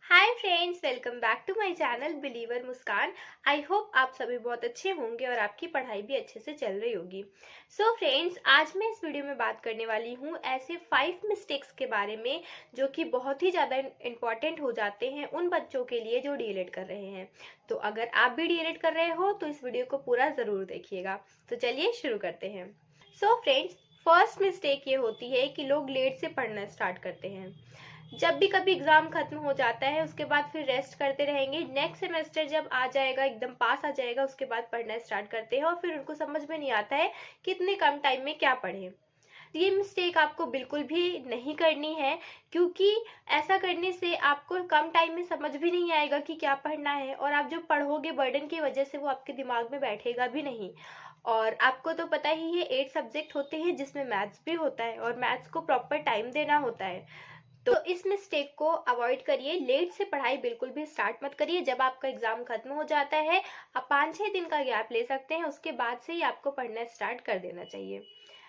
Hi friends, welcome back to my channel Believer Muskan. I hope आप सभी बहुत अच्छे होंगे और आपकी पढ़ाई भी अच्छे से चल रही होगी। सो फ्रेंड्स, आज मैं इस वीडियो में बात करने वाली हूँ ऐसे 5 मिस्टेक्स के बारे में जो कि बहुत ही ज़्यादा इम्पॉर्टेंट हो जाते हैं उन बच्चों के लिए जो डीएलएड कर रहे हैं। तो अगर आप भी डीएलएड कर रहे हो तो इस वीडियो को पूरा ज़रूर देखिएगा। तो चलिए शुरू करते हैं। सो फ्रेंड्स, फर्स्ट मिस्टेक ये होती है कि लोग लेट से पढ़ना स्टार्ट करते हैं। जब भी कभी एग्जाम खत्म हो जाता है उसके बाद फिर रेस्ट करते रहेंगे। नेक्स्ट सेमेस्टर जब आ जाएगा, एकदम पास आ जाएगा, उसके बाद पढ़ना स्टार्ट करते हैं और फिर उनको समझ में नहीं आता है कि इतने कम टाइम में क्या पढ़ें। ये मिस्टेक आपको बिल्कुल भी नहीं करनी है, क्योंकि ऐसा करने से आपको कम टाइम में समझ भी नहीं आएगा कि क्या पढ़ना है, और आप जो पढ़ोगे बर्डन की वजह से वो आपके दिमाग में बैठेगा भी नहीं। और आपको तो पता ही है 8 सब्जेक्ट होते हैं जिसमें मैथ्स भी होता है और मैथ्स को प्रॉपर टाइम देना होता है। तो इस मिस्टेक को अवॉइड करिए। लेट से पढ़ाई बिल्कुल भी स्टार्ट मत करिए। जब आपका एग्जाम खत्म हो जाता है आप 5-6 दिन का गैप ले सकते हैं, उसके बाद से ही आपको पढ़ना स्टार्ट कर देना चाहिए।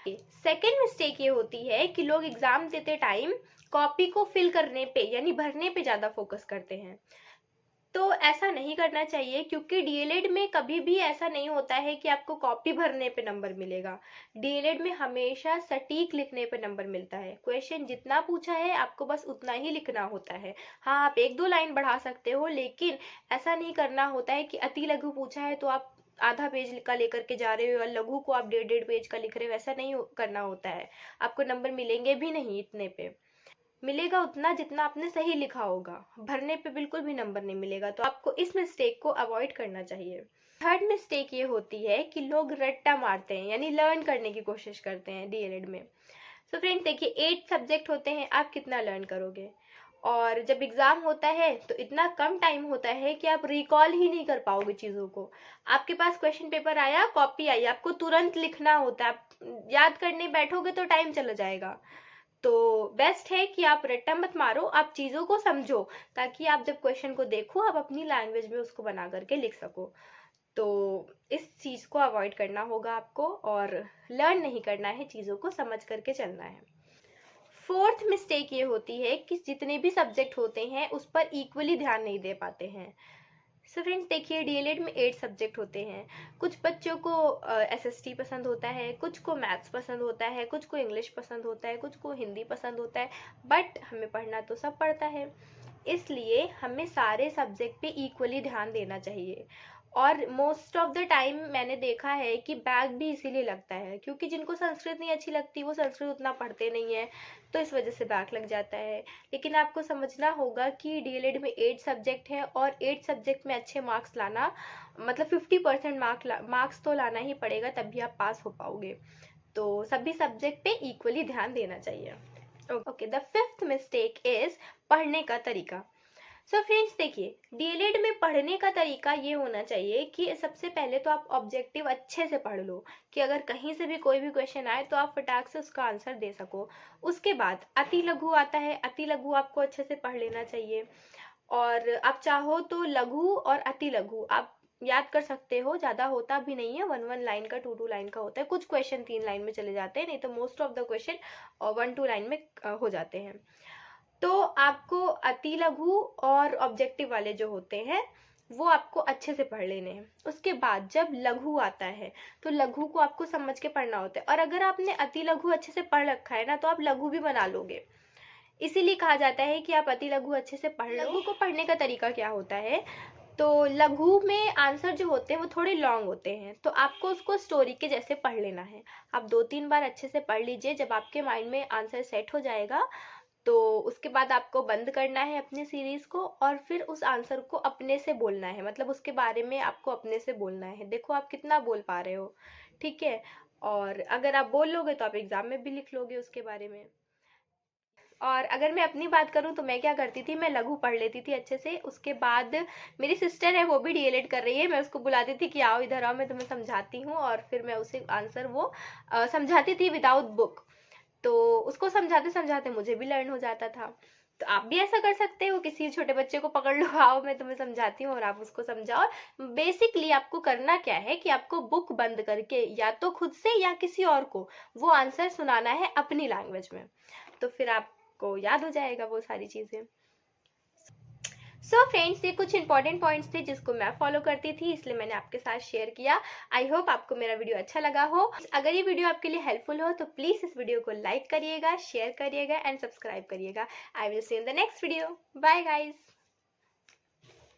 सेकेंड मिस्टेक ये होती है कि लोग एग्जाम देते टाइम कॉपी को फिल करने पे यानी भरने पे ज़्यादा फोकस करते हैं। तो ऐसा नहीं करना चाहिए, क्योंकि डीएलएड में कभी भी ऐसा नहीं होता है कि आपको कॉपी भरने पे नंबर मिलेगा। डीएलएड में हमेशा सटीक लिखने पे नंबर मिलता है। क्वेश्चन जितना पूछा है आपको बस उतना ही लिखना होता है। हाँ, आप 1-2 लाइन बढ़ा सकते हो, लेकिन ऐसा नहीं करना होता है कि अति लघु पूछा है तो आप आधा पेज का लेकर के जा रहे हो और लघु को आप 1.5 पेज का लिख रहे हो। ऐसा नहीं करना होता है। आपको नंबर मिलेंगे भी नहीं इतने पे। मिलेगा उतना जितना आपने सही लिखा होगा। भरने पे बिल्कुल भी नंबर नहीं मिलेगा। तो आपको इस मिस्टेक को अवॉइड करना चाहिए। थर्ड मिस्टेक ये होती है कि लोग रट्टा मारते हैं, यानी लर्न करने की कोशिश करते हैं डीएलएड में। सो फ्रेंड देखिए, 8 सब्जेक्ट होते हैं, आप कितना लर्न करोगे? और जब एग्जाम होता है तो इतना कम टाइम होता है कि आप रिकॉल ही नहीं कर पाओगे चीज़ों को। आपके पास क्वेश्चन पेपर आया, कॉपी आई, आपको तुरंत लिखना होता है। आप याद करने बैठोगे तो टाइम चला जाएगा। तो बेस्ट है कि आप रट्टा मत मारो, आप चीज़ों को समझो, ताकि आप जब क्वेश्चन को देखो आप अपनी लैंग्वेज में उसको बना करके लिख सको। तो इस चीज़ को अवॉइड करना होगा आपको, और लर्न नहीं करना है, चीज़ों को समझ करके चलना है। फोर्थ मिस्टेक ये होती है कि जितने भी सब्जेक्ट होते हैं उस पर इक्वली ध्यान नहीं दे पाते हैं। सो फ्रेंड्स देखिए, डीएलएड में 8 सब्जेक्ट होते हैं। कुछ बच्चों को एसएसटी पसंद होता है, कुछ को मैथ्स पसंद होता है, कुछ को इंग्लिश पसंद होता है, कुछ को हिंदी पसंद होता है। बट हमें पढ़ना तो सब पड़ता है, इसलिए हमें सारे सब्जेक्ट पे इक्वली ध्यान देना चाहिए। और मोस्ट ऑफ द टाइम मैंने देखा है कि बैक भी इसीलिए लगता है, क्योंकि जिनको संस्कृत नहीं अच्छी लगती वो संस्कृत उतना पढ़ते नहीं है, तो इस वजह से बैक लग जाता है। लेकिन आपको समझना होगा कि डीएलएड में 8 सब्जेक्ट हैं और 8 सब्जेक्ट में अच्छे मार्क्स लाना मतलब 50% मार्क्स तो लाना ही पड़ेगा, तभी आप पास हो पाओगे। तो सभी सब्जेक्ट पे इक्वली ध्यान देना चाहिए। Okay, the fifth mistake is पढ़ने का तरीका। सो फ्रेंड्स देखिए, डीएलएड में पढ़ने का तरीका ये होना चाहिए कि सबसे पहले तो आप ऑब्जेक्टिव अच्छे से पढ़ लो, कि अगर कहीं से भी कोई भी क्वेश्चन आए तो आप फटाक से उसका आंसर दे सको। उसके बाद अति लघु आता है, अति लघु आपको अच्छे से पढ़ लेना चाहिए। और आप चाहो तो लघु और अति लघु आप याद कर सकते हो, ज़्यादा होता भी नहीं है, 1-1 लाइन का, 2-2 लाइन का होता है। कुछ क्वेश्चन 3 लाइन में चले जाते हैं, नहीं तो most of the question 1-2 line में हो जाते हैं। तो आपको अति लघु और ऑब्जेक्टिव वाले जो होते हैं वो आपको अच्छे से पढ़ लेने हैं। उसके बाद जब लघु आता है तो लघु को आपको समझ के पढ़ना होता है, और अगर आपने अति लघु अच्छे से पढ़ रखा है ना तो आप लघु भी बना लोगे। इसीलिए कहा जाता है कि आप अति लघु अच्छे से पढ़ लो। लघु को पढ़ने का तरीका क्या होता है, तो लघु में आंसर जो होते हैं वो थोड़े लॉन्ग होते हैं, तो आपको उसको स्टोरी के जैसे पढ़ लेना है। आप 2-3 बार अच्छे से पढ़ लीजिए। जब आपके माइंड में आंसर सेट हो जाएगा तो उसके बाद आपको बंद करना है अपनी सीरीज को, और फिर उस आंसर को अपने से बोलना है, मतलब उसके बारे में आपको अपने से बोलना है। देखो आप कितना बोल पा रहे हो, ठीक है? और अगर आप बोल लोगे तो आप एग्जाम में भी लिख लोगे उसके बारे में। और अगर मैं अपनी बात करूं तो मैं क्या करती थी, मैं लघु पढ़ लेती थी अच्छे से। उसके बाद मेरी सिस्टर है, वो भी डीएलएड कर रही है, मैं उसको बुलाती थी कि आओ इधर आओ, मैं तुम्हें समझाती हूँ, और फिर मैं उसे आंसर वो समझाती थी विदाउट बुक। तो उसको समझाते समझाते मुझे भी लर्न हो जाता था। तो आप भी ऐसा कर सकते हो, किसी छोटे बच्चे को पकड़ लो, आओ मैं तुम्हें समझाती हूँ, और आप उसको समझाओ। बेसिकली आपको करना क्या है कि आपको बुक बंद करके या तो खुद से या किसी और को वो आंसर सुनाना है अपनी लैंग्वेज में, तो फिर आपको याद हो जाएगा वो सारी चीज़ें। सो फ्रेंड्स, ये कुछ इंपॉर्टेंट पॉइंट्स थे जिसको मैं फॉलो करती थी, इसलिए मैंने आपके साथ शेयर किया। आई होप आपको मेरा वीडियो अच्छा लगा हो। अगर ये वीडियो आपके लिए हेल्पफुल हो तो प्लीज़ इस वीडियो को लाइक करिएगा, शेयर करिएगा एंड सब्सक्राइब करिएगा। I will see in the next video. Bye guys.